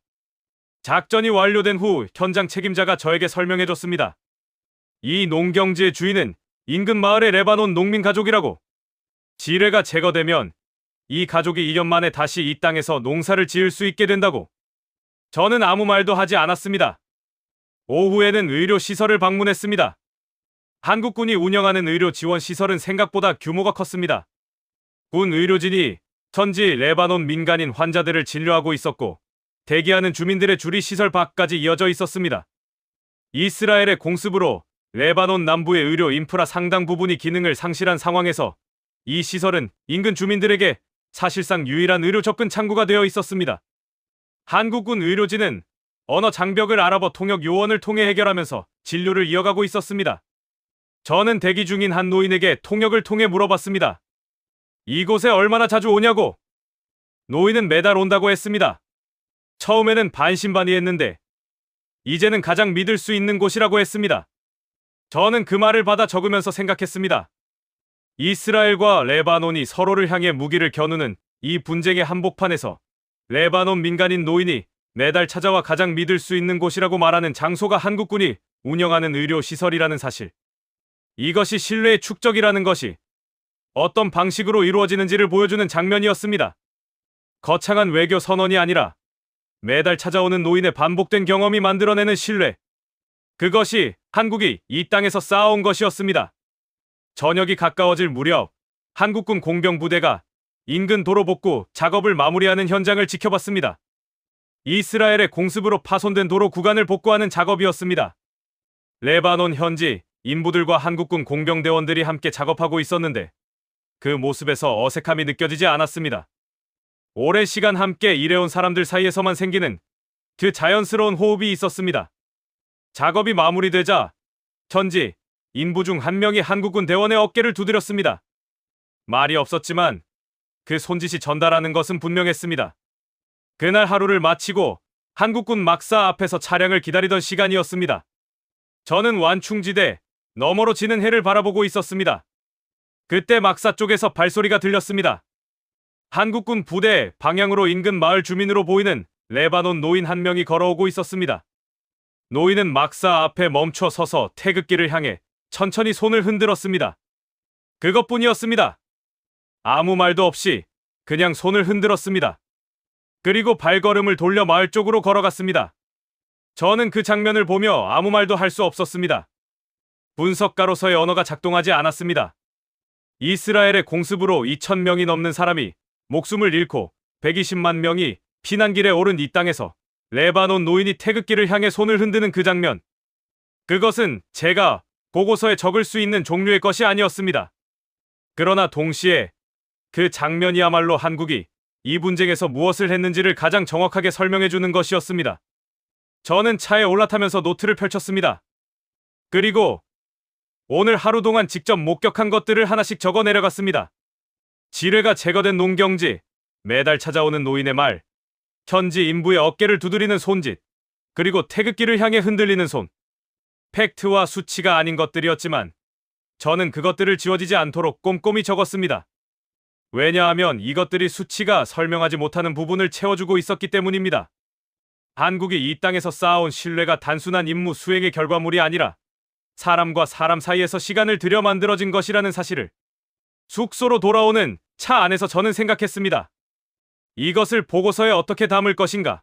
작전이 완료된 후 현장 책임자가 저에게 설명해줬습니다. 이 농경지의 주인은 인근 마을의 레바논 농민 가족이라고. 지뢰가 제거되면 이 가족이 2년 만에 다시 이 땅에서 농사를 지을 수 있게 된다고. 저는 아무 말도 하지 않았습니다. 오후에는 의료시설을 방문했습니다. 한국군이 운영하는 의료 지원 시설은 생각보다 규모가 컸습니다. 군 의료진이 현지 레바논 민간인 환자들을 진료하고 있었고 대기하는 주민들의 줄이 시설 밖까지 이어져 있었습니다. 이스라엘의 공습으로 레바논 남부의 의료 인프라 상당 부분이 기능을 상실한 상황에서 이 시설은 인근 주민들에게 사실상 유일한 의료 접근 창구가 되어 있었습니다. 한국군 의료진은 언어 장벽을 알아봐 통역 요원을 통해 해결하면서 진료를 이어가고 있었습니다. 저는 대기 중인 한 노인에게 통역을 통해 물어봤습니다. 이곳에 얼마나 자주 오냐고. 노인은 매달 온다고 했습니다. 처음에는 반신반의했는데 이제는 가장 믿을 수 있는 곳이라고 했습니다. 저는 그 말을 받아 적으면서 생각했습니다. 이스라엘과 레바논이 서로를 향해 무기를 겨누는 이 분쟁의 한복판에서 레바논 민간인 노인이 매달 찾아와 가장 믿을 수 있는 곳이라고 말하는 장소가 한국군이 운영하는 의료시설이라는 사실. 이것이 신뢰의 축적이라는 것이 어떤 방식으로 이루어지는지를 보여주는 장면이었습니다. 거창한 외교 선언이 아니라 매달 찾아오는 노인의 반복된 경험이 만들어내는 신뢰. 그것이 한국이 이 땅에서 쌓아온 것이었습니다. 저녁이 가까워질 무렵 한국군 공병부대가 인근 도로 복구 작업을 마무리하는 현장을 지켜봤습니다. 이스라엘의 공습으로 파손된 도로 구간을 복구하는 작업이었습니다. 레바논 현지 인부들과 한국군 공병대원들이 함께 작업하고 있었는데 그 모습에서 어색함이 느껴지지 않았습니다. 오랜 시간 함께 일해온 사람들 사이에서만 생기는 그 자연스러운 호흡이 있었습니다. 작업이 마무리되자 현지 인부 중 한 명이 한국군 대원의 어깨를 두드렸습니다. 말이 없었지만 그 손짓이 전달하는 것은 분명했습니다. 그날 하루를 마치고 한국군 막사 앞에서 차량을 기다리던 시간이었습니다. 저는 완충지대 너머로 지는 해를 바라보고 있었습니다. 그때 막사 쪽에서 발소리가 들렸습니다. 한국군 부대 방향으로 인근 마을 주민으로 보이는 레바논 노인 한 명이 걸어오고 있었습니다. 노인은 막사 앞에 멈춰 서서 태극기를 향해 천천히 손을 흔들었습니다. 그것뿐이었습니다. 아무 말도 없이 그냥 손을 흔들었습니다. 그리고 발걸음을 돌려 마을 쪽으로 걸어갔습니다. 저는 그 장면을 보며 아무 말도 할 수 없었습니다. 분석가로서의 언어가 작동하지 않았습니다. 이스라엘의 공습으로 2,000명이 넘는 사람이 목숨을 잃고 120만 명이 피난길에 오른 이 땅에서 레바논 노인이 태극기를 향해 손을 흔드는 그 장면. 그것은 제가 보고서에 적을 수 있는 종류의 것이 아니었습니다. 그러나 동시에 그 장면이야말로 한국이 이 분쟁에서 무엇을 했는지를 가장 정확하게 설명해주는 것이었습니다. 저는 차에 올라타면서 노트를 펼쳤습니다. 그리고 오늘 하루 동안 직접 목격한 것들을 하나씩 적어 내려갔습니다. 지뢰가 제거된 농경지, 매달 찾아오는 노인의 말, 현지 인부의 어깨를 두드리는 손짓, 그리고 태극기를 향해 흔들리는 손. 팩트와 수치가 아닌 것들이었지만 저는 그것들을 지워지지 않도록 꼼꼼히 적었습니다. 왜냐하면 이것들이 수치가 설명하지 못하는 부분을 채워주고 있었기 때문입니다. 한국이 이 땅에서 쌓아온 신뢰가 단순한 임무 수행의 결과물이 아니라 사람과 사람 사이에서 시간을 들여 만들어진 것이라는 사실을 숙소로 돌아오는 차 안에서 저는 생각했습니다. 이것을 보고서에 어떻게 담을 것인가?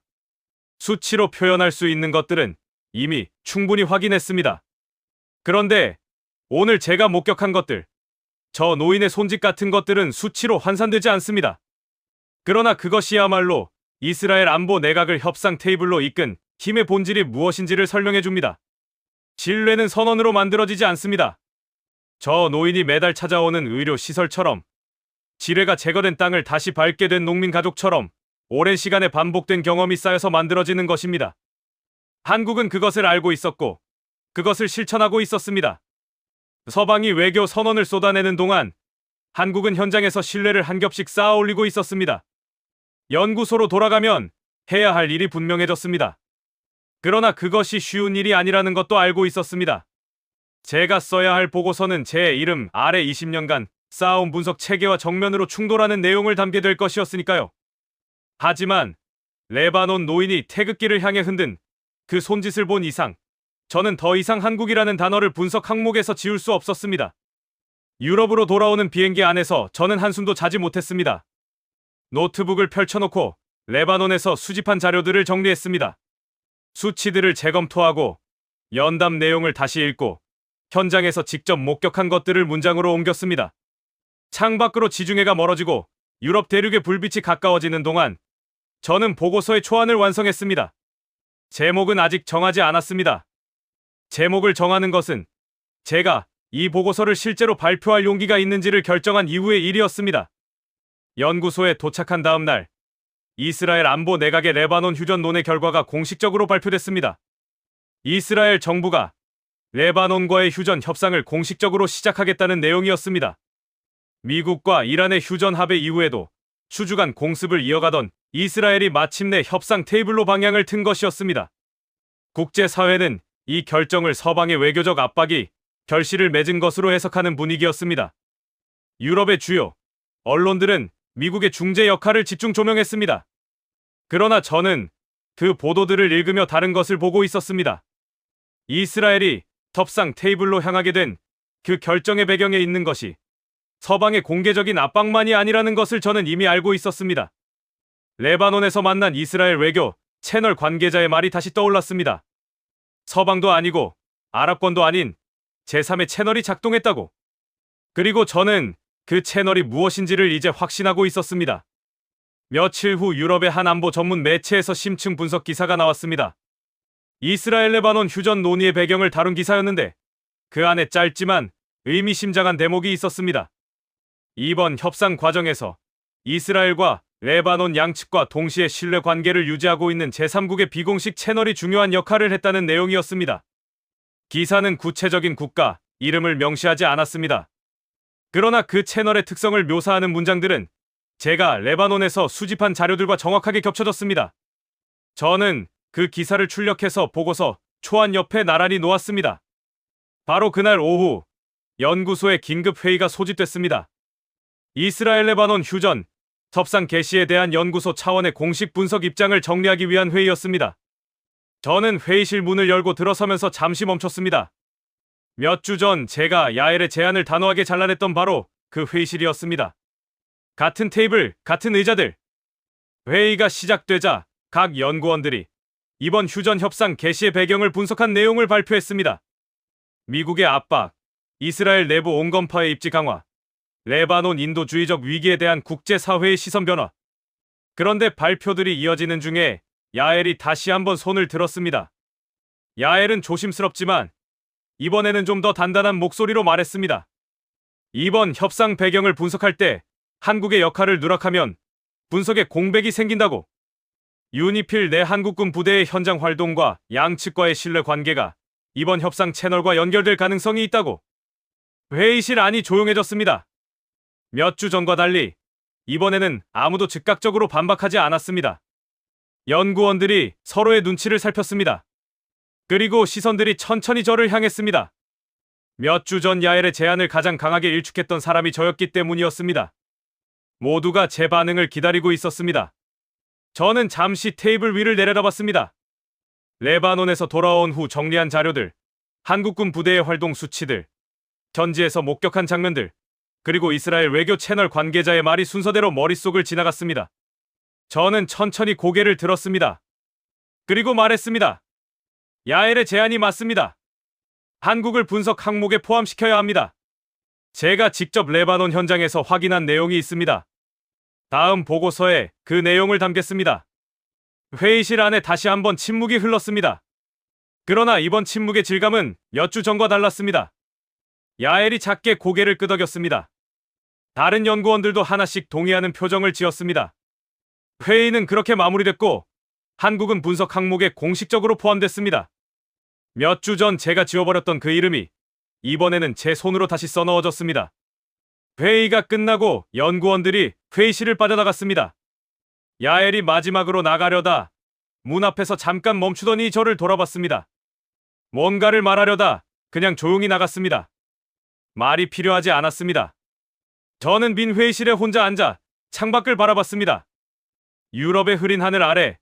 수치로 표현할 수 있는 것들은 이미 충분히 확인했습니다. 그런데 오늘 제가 목격한 것들, 저 노인의 손짓 같은 것들은 수치로 환산되지 않습니다. 그러나 그것이야말로 이스라엘 안보 내각을 협상 테이블로 이끈 힘의 본질이 무엇인지를 설명해 줍니다. 신뢰는 선언으로 만들어지지 않습니다. 저 노인이 매달 찾아오는 의료 시설처럼, 지뢰가 제거된 땅을 다시 밟게 된 농민 가족처럼 오랜 시간에 반복된 경험이 쌓여서 만들어지는 것입니다. 한국은 그것을 알고 있었고 그것을 실천하고 있었습니다. 서방이 외교 선언을 쏟아내는 동안 한국은 현장에서 신뢰를 한 겹씩 쌓아 올리고 있었습니다. 연구소로 돌아가면 해야 할 일이 분명해졌습니다. 그러나 그것이 쉬운 일이 아니라는 것도 알고 있었습니다. 제가 써야 할 보고서는 제 이름 아래 20년간 쌓아온 분석 체계와 정면으로 충돌하는 내용을 담게 될 것이었으니까요. 하지만 레바논 노인이 태극기를 향해 흔든 그 손짓을 본 이상 저는 더 이상 한국이라는 단어를 분석 항목에서 지울 수 없었습니다. 유럽으로 돌아오는 비행기 안에서 저는 한숨도 자지 못했습니다. 노트북을 펼쳐놓고 레바논에서 수집한 자료들을 정리했습니다. 수치들을 재검토하고 연담 내용을 다시 읽고 현장에서 직접 목격한 것들을 문장으로 옮겼습니다. 창밖으로 지중해가 멀어지고 유럽 대륙의 불빛이 가까워지는 동안 저는 보고서의 초안을 완성했습니다. 제목은 아직 정하지 않았습니다. 제목을 정하는 것은 제가 이 보고서를 실제로 발표할 용기가 있는지를 결정한 이후의 일이었습니다. 연구소에 도착한 다음 날, 이스라엘 안보 내각의 레바논 휴전 논의 결과가 공식적으로 발표됐습니다. 이스라엘 정부가 레바논과의 휴전 협상을 공식적으로 시작하겠다는 내용이었습니다. 미국과 이란의 휴전 합의 이후에도 수주간 공습을 이어가던 이스라엘이 마침내 협상 테이블로 방향을 튼 것이었습니다. 국제사회는 이 결정을 서방의 외교적 압박이 결실을 맺은 것으로 해석하는 분위기였습니다. 유럽의 주요 언론들은 미국의 중재 역할을 집중 조명했습니다. 그러나 저는 그 보도들을 읽으며 다른 것을 보고 있었습니다. 이스라엘이 협상 테이블로 향하게 된 그 결정의 배경에 있는 것이 서방의 공개적인 압박만이 아니라는 것을 저는 이미 알고 있었습니다. 레바논에서 만난 이스라엘 외교 채널 관계자의 말이 다시 떠올랐습니다. 서방도 아니고 아랍권도 아닌 제3의 채널이 작동했다고. 그리고 저는 그 채널이 무엇인지를 이제 확신하고 있었습니다. 며칠 후 유럽의 한 안보 전문 매체에서 심층 분석 기사가 나왔습니다. 이스라엘 레바논 휴전 논의의 배경을 다룬 기사였는데 그 안에 짧지만 의미심장한 대목이 있었습니다. 이번 협상 과정에서 이스라엘과 레바논 양측과 동시에 신뢰 관계를 유지하고 있는 제3국의 비공식 채널이 중요한 역할을 했다는 내용이었습니다. 기사는 구체적인 국가 이름을 명시하지 않았습니다. 그러나 그 채널의 특성을 묘사하는 문장들은 제가 레바논에서 수집한 자료들과 정확하게 겹쳐졌습니다. 저는 그 기사를 출력해서 보고서 초안 옆에 나란히 놓았습니다. 바로 그날 오후 연구소에 긴급 회의가 소집됐습니다. 이스라엘 레바논 휴전 협상 개시에 대한 연구소 차원의 공식 분석 입장을 정리하기 위한 회의였습니다. 저는 회의실 문을 열고 들어서면서 잠시 멈췄습니다. 몇 주 전 제가 야엘의 제안을 단호하게 잘라냈던 바로 그 회의실이었습니다. 같은 테이블, 같은 의자들. 회의가 시작되자 각 연구원들이 이번 휴전 협상 개시의 배경을 분석한 내용을 발표했습니다. 미국의 압박, 이스라엘 내부 온건파의 입지 강화, 레바논 인도주의적 위기에 대한 국제사회의 시선 변화. 그런데 발표들이 이어지는 중에 야엘이 다시 한번 손을 들었습니다. 야엘은 조심스럽지만 이번에는 좀 더 단단한 목소리로 말했습니다. 이번 협상 배경을 분석할 때 한국의 역할을 누락하면 분석에 공백이 생긴다고. 유니필 내 한국군 부대의 현장 활동과 양측과의 신뢰 관계가 이번 협상 채널과 연결될 가능성이 있다고. 회의실 안이 조용해졌습니다. 몇 주 전과 달리 이번에는 아무도 즉각적으로 반박하지 않았습니다. 연구원들이 서로의 눈치를 살폈습니다. 그리고 시선들이 천천히 저를 향했습니다. 몇 주 전 야엘의 제안을 가장 강하게 일축했던 사람이 저였기 때문이었습니다. 모두가 제 반응을 기다리고 있었습니다. 저는 잠시 테이블 위를 내려다봤습니다. 레바논에서 돌아온 후 정리한 자료들, 한국군 부대의 활동 수치들, 현지에서 목격한 장면들, 그리고 이스라엘 외교 채널 관계자의 말이 순서대로 머릿속을 지나갔습니다. 저는 천천히 고개를 들었습니다. 그리고 말했습니다. 야엘의 제안이 맞습니다. 한국을 분석 항목에 포함시켜야 합니다. 제가 직접 레바논 현장에서 확인한 내용이 있습니다. 다음 보고서에 그 내용을 담겠습니다. 회의실 안에 다시 한번 침묵이 흘렀습니다. 그러나 이번 침묵의 질감은 몇 주 전과 달랐습니다. 야엘이 작게 고개를 끄덕였습니다. 다른 연구원들도 하나씩 동의하는 표정을 지었습니다. 회의는 그렇게 마무리됐고 한국은 분석 항목에 공식적으로 포함됐습니다. 몇 주 전 제가 지워버렸던 그 이름이 이번에는 제 손으로 다시 써넣어졌습니다. 회의가 끝나고 연구원들이 회의실을 빠져나갔습니다. 야엘이 마지막으로 나가려다 문 앞에서 잠깐 멈추더니 저를 돌아봤습니다. 뭔가를 말하려다 그냥 조용히 나갔습니다. 말이 필요하지 않았습니다. 저는 빈 회의실에 혼자 앉아 창밖을 바라봤습니다. 유럽의 흐린 하늘 아래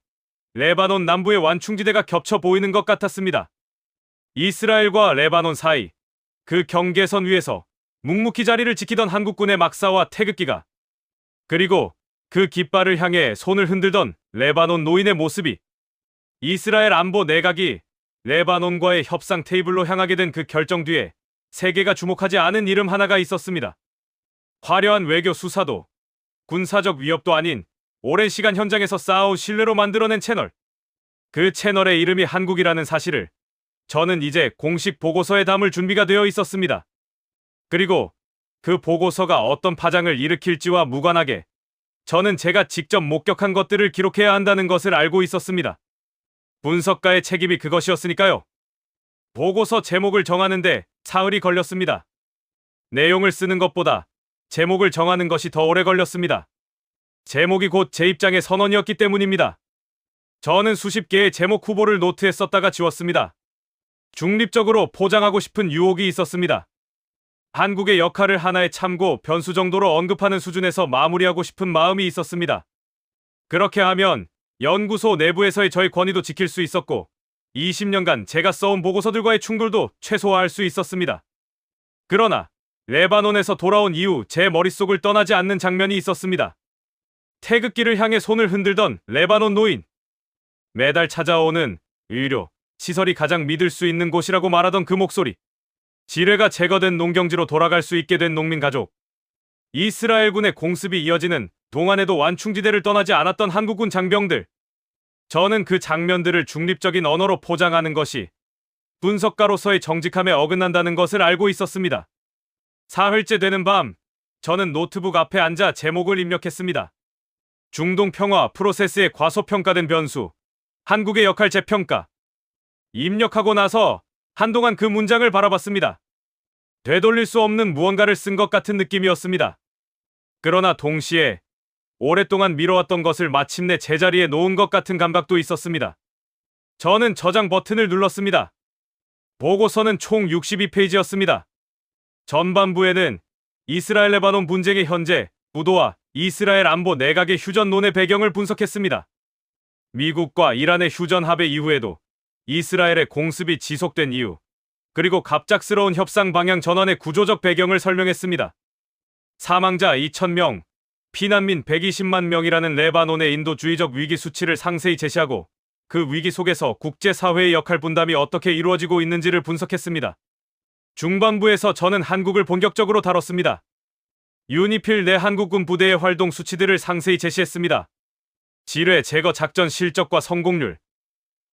레바논 남부의 완충지대가 겹쳐 보이는 것 같았습니다. 이스라엘과 레바논 사이 그 경계선 위에서 묵묵히 자리를 지키던 한국군의 막사와 태극기가, 그리고 그 깃발을 향해 손을 흔들던 레바논 노인의 모습이, 이스라엘 안보 내각이 레바논과의 협상 테이블로 향하게 된 그 결정 뒤에 세계가 주목하지 않은 이름 하나가 있었습니다. 화려한 외교 수사도, 군사적 위협도 아닌 오랜 시간 현장에서 쌓아온 신뢰로 만들어낸 채널. 그 채널의 이름이 한국이라는 사실을 저는 이제 공식 보고서에 담을 준비가 되어 있었습니다. 그리고 그 보고서가 어떤 파장을 일으킬지와 무관하게 저는 제가 직접 목격한 것들을 기록해야 한다는 것을 알고 있었습니다. 분석가의 책임이 그것이었으니까요. 보고서 제목을 정하는데 사흘이 걸렸습니다. 내용을 쓰는 것보다 제목을 정하는 것이 더 오래 걸렸습니다. 제목이 곧 제 입장의 선언이었기 때문입니다. 저는 수십 개의 제목 후보를 노트에 썼다가 지웠습니다. 중립적으로 포장하고 싶은 유혹이 있었습니다. 한국의 역할을 하나의 참고 변수 정도로 언급하는 수준에서 마무리하고 싶은 마음이 있었습니다. 그렇게 하면 연구소 내부에서의 저의 권위도 지킬 수 있었고 20년간 제가 써온 보고서들과의 충돌도 최소화할 수 있었습니다. 그러나 레바논에서 돌아온 이후 제 머릿속을 떠나지 않는 장면이 있었습니다. 태극기를 향해 손을 흔들던 레바논 노인. 매달 찾아오는 의료, 시설이 가장 믿을 수 있는 곳이라고 말하던 그 목소리. 지뢰가 제거된 농경지로 돌아갈 수 있게 된 농민 가족. 이스라엘군의 공습이 이어지는 동안에도 완충지대를 떠나지 않았던 한국군 장병들. 저는 그 장면들을 중립적인 언어로 포장하는 것이 분석가로서의 정직함에 어긋난다는 것을 알고 있었습니다. 사흘째 되는 밤, 저는 노트북 앞에 앉아 제목을 입력했습니다. 중동 평화 프로세스의 과소평가된 변수, 한국의 역할 재평가. 입력하고 나서 한동안 그 문장을 바라봤습니다. 되돌릴 수 없는 무언가를 쓴 것 같은 느낌이었습니다. 그러나 동시에 오랫동안 미뤄왔던 것을 마침내 제자리에 놓은 것 같은 감각도 있었습니다. 저는 저장 버튼을 눌렀습니다. 보고서는 총 62페이지였습니다. 전반부에는 이스라엘 레바논 분쟁의 현재 구도와 이스라엘 안보 내각의 휴전론의 배경을 분석했습니다. 미국과 이란의 휴전 합의 이후에도 이스라엘의 공습이 지속된 이유, 그리고 갑작스러운 협상 방향 전환의 구조적 배경을 설명했습니다. 사망자 2,000명, 피난민 120만 명이라는 레바논의 인도주의적 위기 수치를 상세히 제시하고 그 위기 속에서 국제사회의 역할 분담이 어떻게 이루어지고 있는지를 분석했습니다. 중반부에서 저는 한국을 본격적으로 다뤘습니다. 유니필 내 한국군 부대의 활동 수치들을 상세히 제시했습니다. 지뢰 제거 작전 실적과 성공률,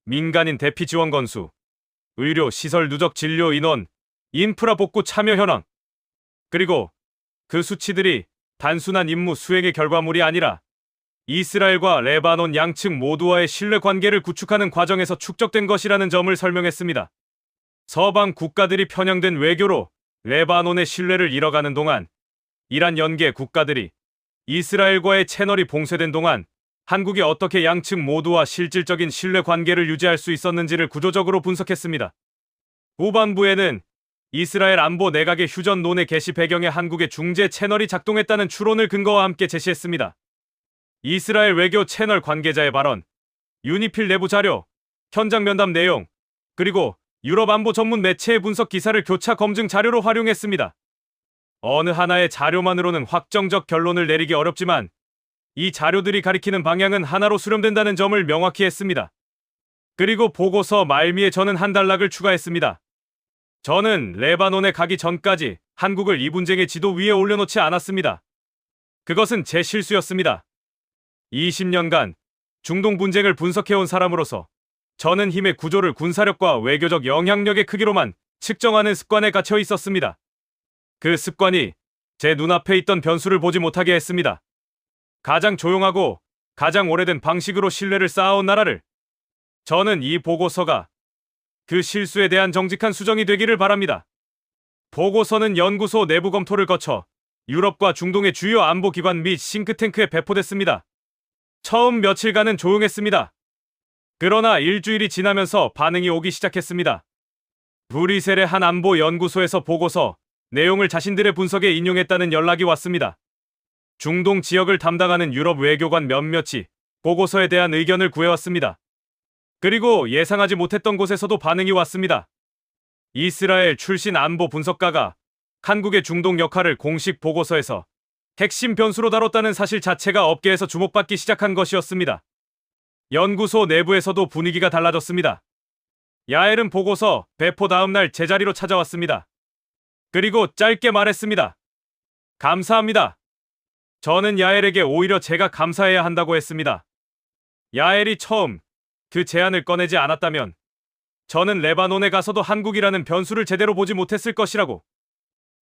민간인 대피 지원 건수, 의료 시설 누적 진료 인원, 인프라 복구 참여 현황, 그리고 그 수치들이 단순한 임무 수행의 결과물이 아니라 이스라엘과 레바논 양측 모두와의 신뢰 관계를 구축하는 과정에서 축적된 것이라는 점을 설명했습니다. 서방 국가들이 편향된 외교로 레바논의 신뢰를 잃어가는 동안 이란 연계 국가들이 이스라엘과의 채널이 봉쇄된 동안 한국이 어떻게 양측 모두와 실질적인 신뢰 관계를 유지할 수 있었는지를 구조적으로 분석했습니다. 후반부에는 이스라엘 안보 내각의 휴전 논의 개시 배경에 한국의 중재 채널이 작동했다는 추론을 근거와 함께 제시했습니다. 이스라엘 외교 채널 관계자의 발언, 유니필 내부 자료, 현장 면담 내용, 그리고 유럽 안보 전문 매체의 분석 기사를 교차 검증 자료로 활용했습니다. 어느 하나의 자료만으로는 확정적 결론을 내리기 어렵지만 이 자료들이 가리키는 방향은 하나로 수렴된다는 점을 명확히 했습니다. 그리고 보고서 말미에 저는 한 단락을 추가했습니다. 저는 레바논에 가기 전까지 한국을 이 분쟁의 지도 위에 올려놓지 않았습니다. 그것은 제 실수였습니다. 20년간 중동 분쟁을 분석해온 사람으로서 저는 힘의 구조를 군사력과 외교적 영향력의 크기로만 측정하는 습관에 갇혀 있었습니다. 그 습관이 제 눈앞에 있던 변수를 보지 못하게 했습니다. 가장 조용하고 가장 오래된 방식으로 신뢰를 쌓아온 나라를. 저는 이 보고서가 그 실수에 대한 정직한 수정이 되기를 바랍니다. 보고서는 연구소 내부 검토를 거쳐 유럽과 중동의 주요 안보기관 및 싱크탱크에 배포됐습니다. 처음 며칠간은 조용했습니다. 그러나 일주일이 지나면서 반응이 오기 시작했습니다. 브뤼셀의 한 안보 연구소에서 보고서 내용을 자신들의 분석에 인용했다는 연락이 왔습니다. 중동 지역을 담당하는 유럽 외교관 몇몇이 보고서에 대한 의견을 구해왔습니다. 그리고 예상하지 못했던 곳에서도 반응이 왔습니다. 이스라엘 출신 안보 분석가가 한국의 중동 역할을 공식 보고서에서 핵심 변수로 다뤘다는 사실 자체가 업계에서 주목받기 시작한 것이었습니다. 연구소 내부에서도 분위기가 달라졌습니다. 야엘은 보고서 배포 다음 날 제자리로 찾아왔습니다. 그리고 짧게 말했습니다. 감사합니다. 저는 야엘에게 오히려 제가 감사해야 한다고 했습니다. 야엘이 처음 그 제안을 꺼내지 않았다면 저는 레바논에 가서도 한국이라는 변수를 제대로 보지 못했을 것이라고.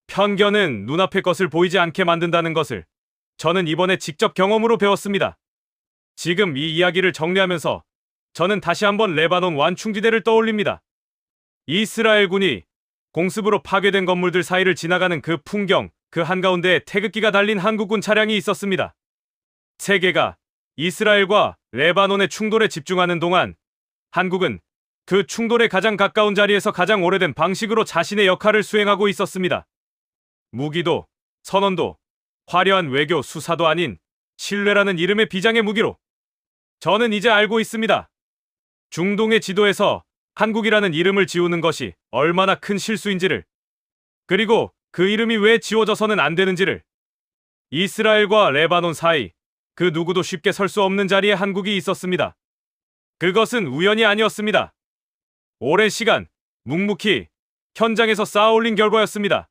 편견은 눈앞의 것을 보이지 않게 만든다는 것을 저는 이번에 직접 경험으로 배웠습니다. 지금 이 이야기를 정리하면서 저는 다시 한번 레바논 완충지대를 떠올립니다. 이스라엘군이 공습으로 파괴된 건물들 사이를 지나가는 그 풍경, 그 한가운데에 태극기가 달린 한국군 차량이 있었습니다. 세계가 이스라엘과 레바논의 충돌에 집중하는 동안 한국은 그 충돌에 가장 가까운 자리에서 가장 오래된 방식으로 자신의 역할을 수행하고 있었습니다. 무기도, 선언도, 화려한 외교 수사도 아닌 신뢰라는 이름의 비장의 무기로. 저는 이제 알고 있습니다. 중동의 지도에서 한국이라는 이름을 지우는 것이 얼마나 큰 실수인지를, 그리고 그 이름이 왜 지워져서는 안 되는지를. 이스라엘과 레바논 사이 그 누구도 쉽게 설 수 없는 자리에 한국이 있었습니다. 그것은 우연이 아니었습니다. 오랜 시간 묵묵히 현장에서 쌓아올린 결과였습니다.